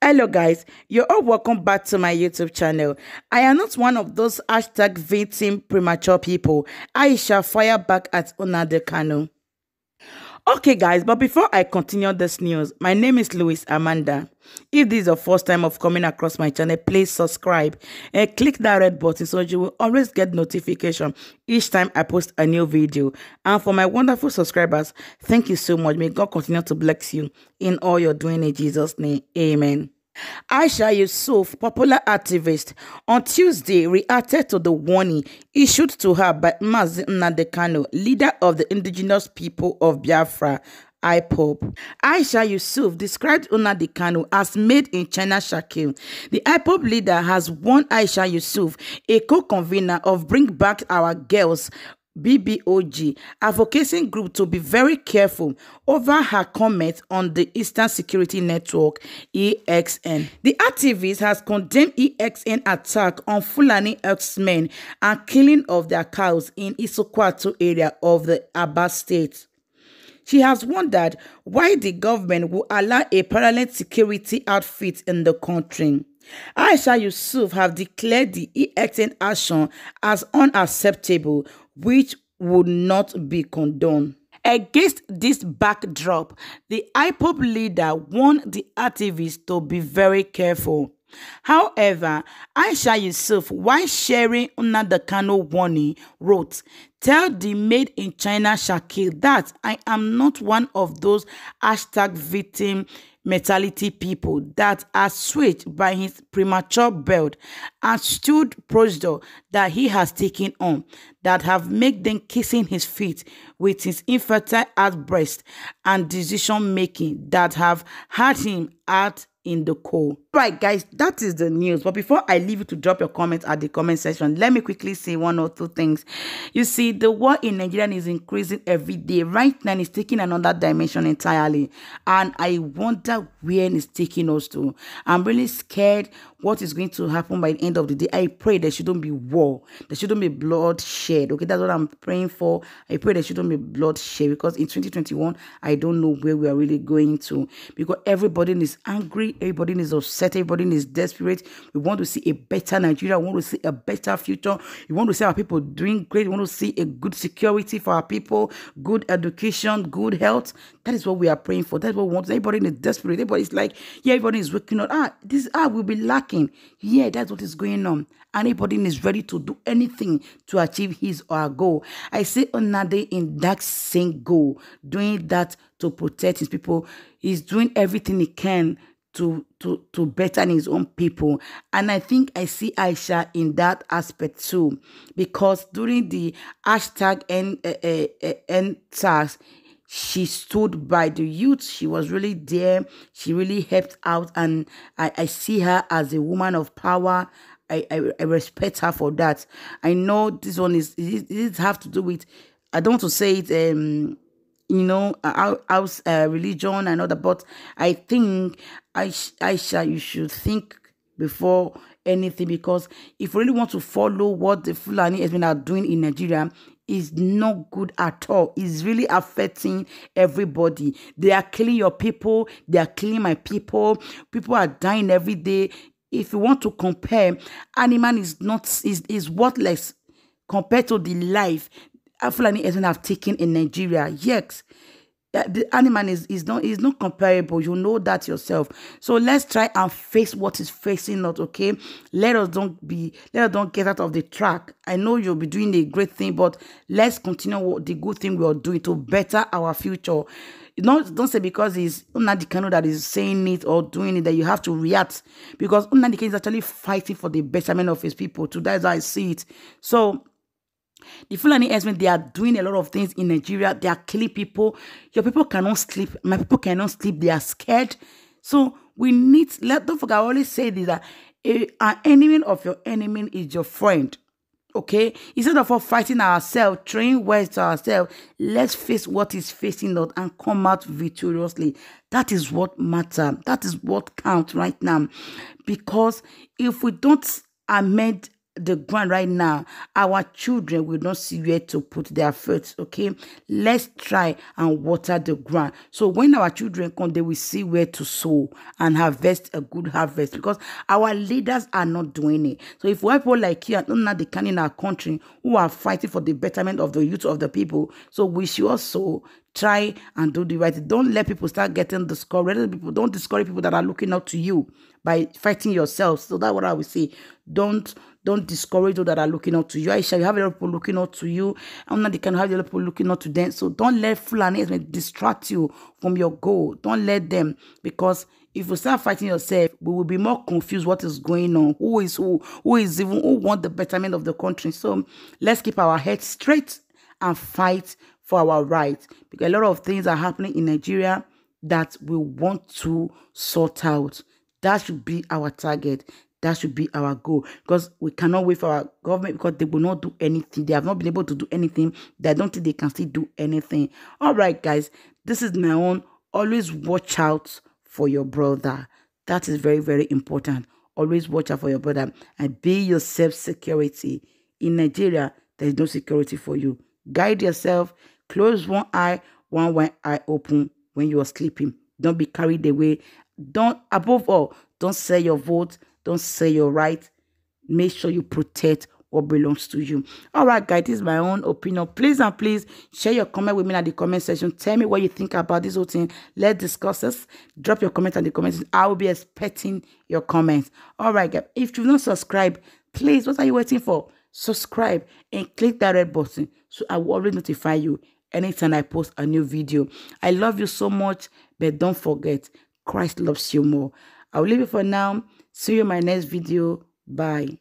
Hello guys, you're all welcome back to my YouTube channel. I am not one of those hashtag victim premature people. I shall fire back at Nnamdi Kanu. Okay guys, but before I continue this news, my name is Louis Amanda. If this is your first time of coming across my channel, please subscribe and click that red button so you will always get notification each time I post a new video. And for my wonderful subscribers, thank you so much. May God continue to bless you in all you're doing in Jesus' name. Amen. Aisha Yusuf, popular activist, on Tuesday reacted to the warning issued to her by Mazi Nnamdi Kanu, leader of the indigenous people of Biafra, IPOB. Aisha Yusuf described Nnamdi Kanu as made in China Shakil. The IPOB leader has warned Aisha Yusuf, a co-convener of Bring Back Our Girls, BBOG, advocacy group, to be very careful over her comments on the Eastern Security Network, EXN. The activist has condemned EXN attack on Fulani herdsmen and killing of their cows in Isokwato area of the Aba state. She has wondered why the government will allow a parallel security outfit in the country. Aisha Yusuf have declared the EXN action as unacceptable, which would not be condoned. Against this backdrop, the IPOB leader warned the activists to be very careful. However, Aisha Yusuf, while sharing Nnamdi Kanu warning, wrote, "Tell the Made in China Shakil that I am not one of those hashtag victim mentality people that are swayed by his premature birth and stewed procedure that he has taken on, that have made them kissing his feet with his infertile breast and decision making that have had him out in the cold." Right guys, that is the news. But before I leave you to drop your comments at the comment section, let me quickly say one or two things. You see, the war in Nigeria is increasing every day. Right now it's taking another dimension entirely, and I wonder where it's taking us to. I'm really scared what is going to happen by the end of the day. I pray there shouldn't be war, there shouldn't be bloodshed. Okay, that's what I'm praying for. I pray there shouldn't be bloodshed, because in 2021 I don't know where we are really going to, because everybody is angry, everybody is upset, everybody is desperate. We want to see a better Nigeria. We want to see a better future. We want to see our people doing great. We want to see a good security for our people, good education, good health. That is what we are praying for. That's what we want. Everybody is desperate. Everybody's like, yeah, everybody is waking up. This will be lacking. Yeah, that's what is going on. And everybody is ready to do anything to achieve his or her goal. I see Nnamdi in that same goal, doing that to protect his people. He's doing everything he can to better his own people. And I think I see Aisha in that aspect too, because during the hashtag NSAS, she stood by the youth. She was really there. She really helped out, and I see her as a woman of power. I respect her for that. I know this one it have to do with, I don't want to say it house religion and all that, but I think Aisha, you should think before anything, because if you really want to follow what the Fulani has been doing in Nigeria, is not good at all. It's really affecting everybody. They are killing your people. They are killing my people. People are dying every day. If you want to compare, animal is worthless compared to the life Fulani Herdsmen have taken in Nigeria. Yes, the animal is not comparable. You know that yourself. So let's try and face what is facing us. Okay, let us don't get out of the track. I know you'll be doing a great thing, but let's continue the good thing we are doing to better our future. Don't say because it's Nnamdi Kanu that is saying it or doing it that you have to react, because Nnamdi Kanu is actually fighting for the betterment of his people too. That's how I see it. So the Fulani herdsmen, they are doing a lot of things in Nigeria. They are killing people. Your people cannot sleep. My people cannot sleep. They are scared. So we need, don't forget, I always say this, that an enemy of your enemy is your friend. Okay? Instead of fighting ourselves, throwing words to ourselves, let's face what is facing us and come out victoriously. That is what matters. That is what counts right now. Because if we don't amend the ground right now, our children will not see where to put their foot. Okay, let's try and water the ground, so when our children come, they will see where to sow and harvest a good harvest, because our leaders are not doing it. So if we have people like you and not the kind in our country who are fighting for the betterment of the youth of the people, so we should also try and do the right thing. Don't let people start getting discouraged. Don't discourage people that are looking up to you by fighting yourselves. So that's what I would say. Don't discourage those that are looking up to you. Aisha, you have a lot of people looking up to you. I'm not the kind of have a lot of people looking up to them. So don't let Fulani distract you from your goal. Don't let them, because if you start fighting yourself, we will be more confused what is going on. Who is who? Who want the betterment of the country? So let's keep our heads straight and fight for our rights, because a lot of things are happening in Nigeria that we want to sort out. That should be our target. That should be our goal, because we cannot wait for our government, because they will not do anything. They have not been able to do anything. They don't think they can still do anything. All right, guys, this is my own. Always watch out for your brother. That is very, very important. Always watch out for your brother and be yourself security. In Nigeria, there is no security for you. Guide yourself. Close one eye open when you are sleeping. Don't be carried away. Above all, don't sell your vote. Don't sell your right. Make sure you protect what belongs to you. All right, guys, this is my own opinion. Please and please share your comment with me in the comment section. Tell me what you think about this whole thing. Let's discuss this. Drop your comment in the comments. I will be expecting your comments. All right, guys, if you've not subscribed, please, what are you waiting for? Subscribe and click that red button so I will always notify you anytime I post a new video. I love you so much, but don't forget, Christ loves you more. I will leave you for now. See you in my next video. Bye.